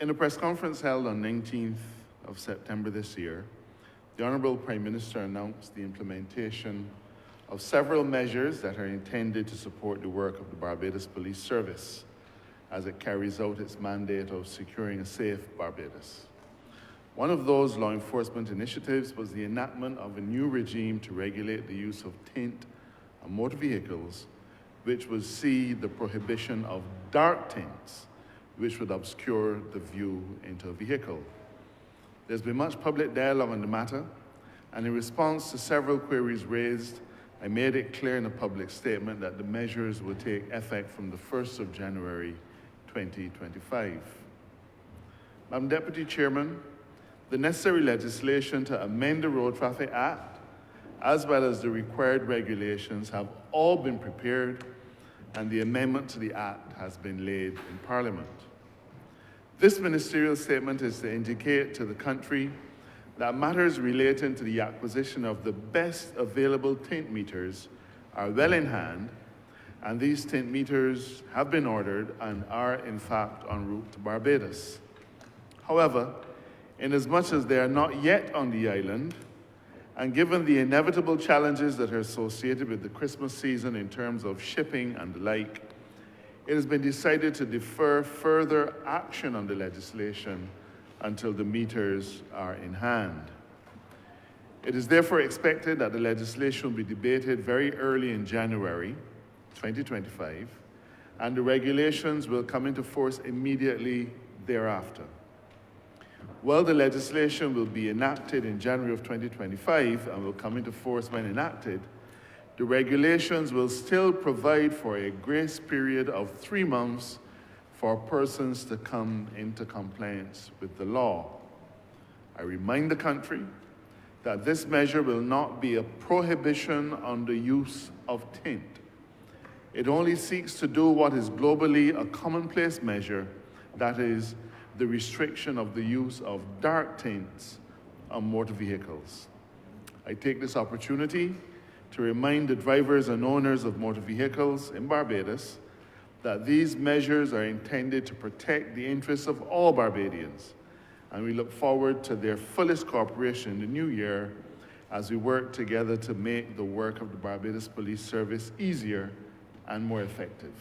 In a press conference held on 19th of September this year, the Honourable Prime Minister announced the implementation of several measures that are intended to support the work of the Barbados Police Service as it carries out its mandate of securing a safe Barbados. One of those law enforcement initiatives was the enactment of a new regime to regulate the use of tint on motor vehicles, which would see the prohibition of dark tints, which would obscure the view into a vehicle. There's been much public dialogue on the matter, and in response to several queries raised, I made it clear in a public statement that the measures will take effect from the 1st of January 2025. Madam Deputy Chairman, the necessary legislation to amend the Road Traffic Act, as well as the required regulations, have all been prepared, and the amendment to the Act has been laid in Parliament. This ministerial statement is to indicate to the country that matters relating to the acquisition of the best available tint meters are well in hand, and these tint meters have been ordered and are in fact en route to Barbados. However, inasmuch as they are not yet on the island, and given the inevitable challenges that are associated with the Christmas season in terms of shipping and the like, it has been decided to defer further action on the legislation until the meters are in hand. It is therefore expected that the legislation will be debated very early in January 2025, and the regulations will come into force immediately thereafter. While the legislation will be enacted in January of 2025 and will come into force when enacted, the regulations will still provide for a grace period of 3 months for persons to come into compliance with the law. I remind the country that this measure will not be a prohibition on the use of tint. It only seeks to do what is globally a commonplace measure, that is, the restriction of the use of dark tints on motor vehicles. I take this opportunity to remind the drivers and owners of motor vehicles in Barbados that these measures are intended to protect the interests of all Barbadians, and we look forward to their fullest cooperation in the new year as we work together to make the work of the Barbados Police Service easier and more effective.